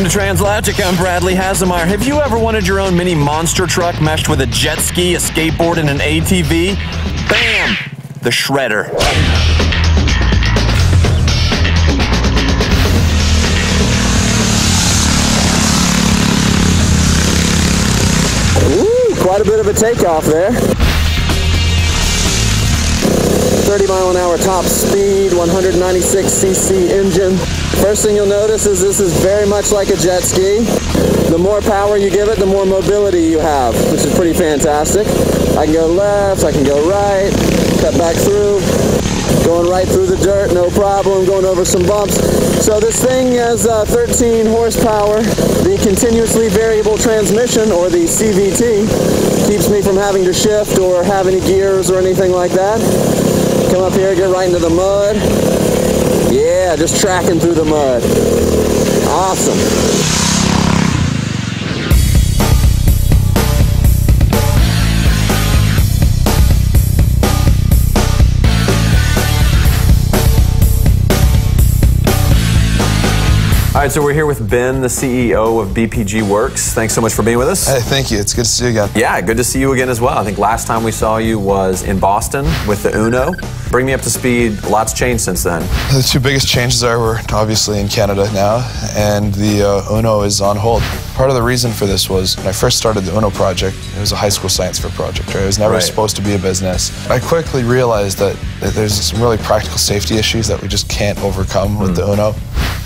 to Translogic. I'm Bradley Hasemeyer. Have you ever wanted your own mini monster truck meshed with a jet ski, a skateboard, and an ATV? Bam! The Shredder. Ooh, quite a bit of a takeoff there. 30-mile-an-hour top speed, 196cc engine. First thing you'll notice is this is very much like a jet ski. The more power you give it, the more mobility you have, which is pretty fantastic. I can go left, I can go right, cut back through, going right through the dirt, no problem, going over some bumps. So this thing has 13 horsepower. The continuously variable transmission, or the CVT, keeps me from having to shift or have any gears or anything like that. Come up here, get right into the mud. Yeah, just tracking through the mud. Awesome. All right, so we're here with Ben, the CEO of BPG Works. Thanks so much for being with us. Hey, thank you. It's good to see you again. Yeah, good to see you again as well. I think last time we saw you was in Boston with the Uno. Bring me up to speed. A lot's changed since then. The two biggest changes are we're obviously in Canada now, and the Uno is on hold. Part of the reason for this was when I first started the Uno project, it was a high school science fair project, right? It was never supposed to be a business. I quickly realized that there's some really practical safety issues that we just can't overcome with the Uno.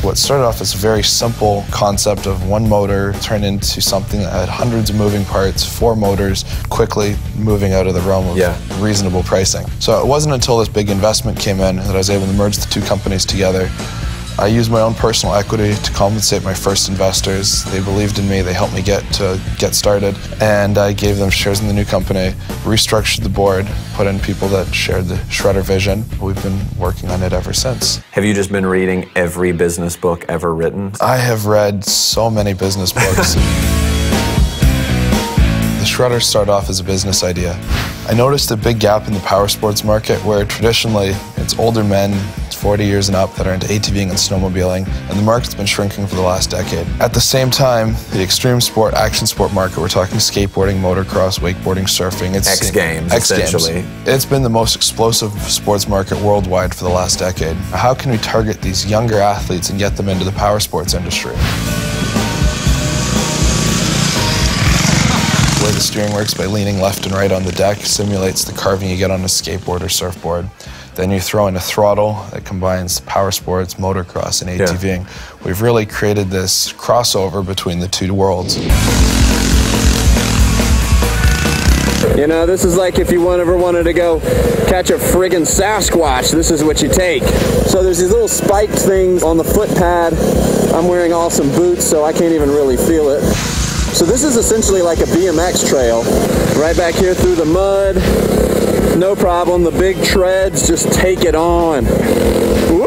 What started off as a very simple concept of one motor turned into something that had hundreds of moving parts, 4 motors, quickly moving out of the realm of reasonable pricing. So it wasn't until this big investment came in that I was able to merge the two companies together. I used my own personal equity to compensate my first investors. They believed in me, they helped me get started, and I gave them shares in the new company, restructured the board, put in people that shared the Shredder vision. We've been working on it ever since. Have you just been reading every business book ever written? I have read so many business books. The Shredder started off as a business idea. I noticed a big gap in the power sports market where traditionally it's older men, 40 years and up, that are into ATVing and snowmobiling, and the market's been shrinking for the last decade. At the same time, the extreme sport, action sport market, we're talking skateboarding, motocross, wakeboarding, surfing. It's X Games, essentially. It's been the most explosive sports market worldwide for the last decade. How can we target these younger athletes and get them into the power sports industry? The way the steering works by leaning left and right on the deck simulates the carving you get on a skateboard or surfboard. Then you throw in a throttle that combines power sports, motocross, and ATVing. Yeah. We've really created this crossover between the two worlds. You know, this is like if you ever wanted to go catch a friggin' Sasquatch, this is what you take. So there's these little spiked things on the foot pad. I'm wearing awesome boots, so I can't even really feel it. So this is essentially like a BMX trail. Right back here through the mud. No problem, the big treads just take it on. Woo!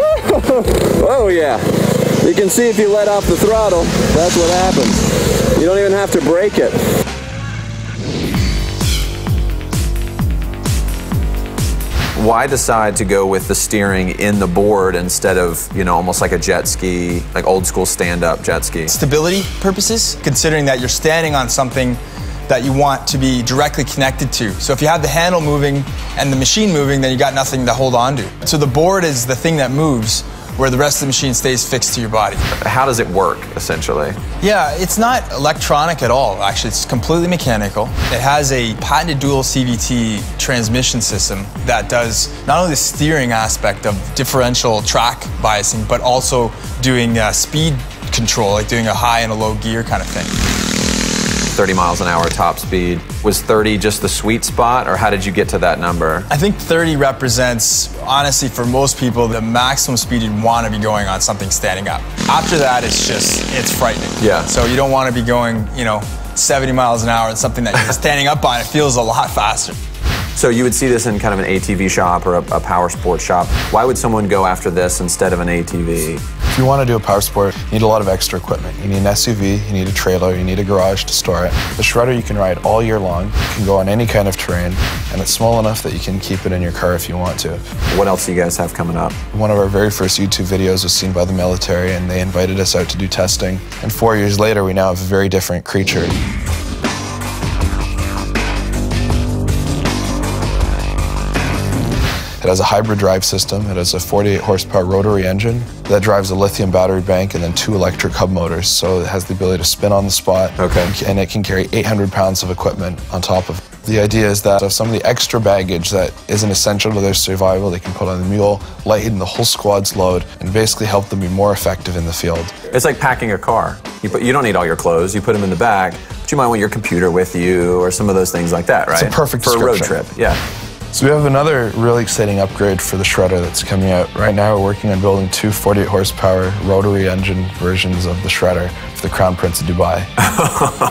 Oh yeah. You can see if you let off the throttle, that's what happens. You don't even have to brake it. Why decide to go with the steering in the board instead of, you know, almost like a jet ski, like old school stand-up jet ski? Stability purposes, considering that you're standing on something that you want to be directly connected to. So if you have the handle moving and the machine moving, then you got nothing to hold on to. So the board is the thing that moves, where the rest of the machine stays fixed to your body. How does it work, essentially? Yeah, it's not electronic at all, actually. It's completely mechanical. It has a patented dual CVT transmission system that does not only the steering aspect of differential track biasing, but also doing speed control, like doing a high and a low gear kind of thing. 30 miles an hour top speed. Was 30 just the sweet spot, or how did you get to that number? I think 30 represents, honestly, for most people, the maximum speed you'd want to be going on something standing up. After that, it's frightening. Yeah. So you don't want to be going, 70 miles an hour on something that you're standing up on. It feels a lot faster. So you would see this in kind of an ATV shop or a power sports shop. Why would someone go after this instead of an ATV? If you want to do a power sport, you need a lot of extra equipment. You need an SUV, you need a trailer, you need a garage to store it. The Shredder you can ride all year long, you can go on any kind of terrain, and it's small enough that you can keep it in your car if you want to. What else do you guys have coming up? One of our very first YouTube videos was seen by the military, and they invited us out to do testing. And 4 years later, we now have a very different creature. It has a hybrid drive system. It has a 48 horsepower rotary engine that drives a lithium battery bank and then 2 electric hub motors. So it has the ability to spin on the spot. Okay. And it can carry 800 pounds of equipment on top of it. The idea is that if some of the extra baggage that isn't essential to their survival, they can put on the mule, lighten the whole squad's load, and basically help them be more effective in the field. It's like packing a car. You don't need all your clothes. You put them in the back, but you might want your computer with you or some of those things like that, right? It's a perfect for a road description. trip. Yeah. So we have another really exciting upgrade for the Shredder that's coming out. Right now we're working on building 2 48 horsepower rotary engine versions of the Shredder for the Crown Prince of Dubai.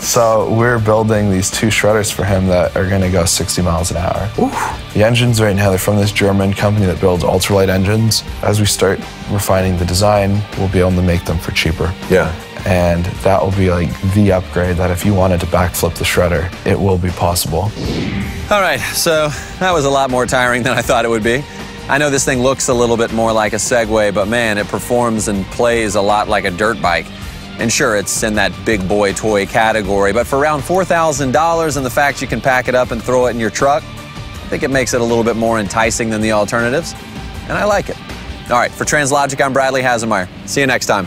So we're building these 2 Shredders for him that are going to go 60 miles an hour. Oof. The engines right now, they're from this German company that builds ultralight engines. As we start refining the design, we'll be able to make them for cheaper. Yeah. And that will be like the upgrade that if you wanted to backflip the Shredder, it will be possible. All right, so that was a lot more tiring than I thought it would be. I know this thing looks a little bit more like a Segway, but man, it performs and plays a lot like a dirt bike. And sure, it's in that big boy toy category, but for around $4,000 and the fact you can pack it up and throw it in your truck, I think it makes it a little bit more enticing than the alternatives, and I like it. All right, for Translogic, I'm Bradley Hasemeyer. See you next time.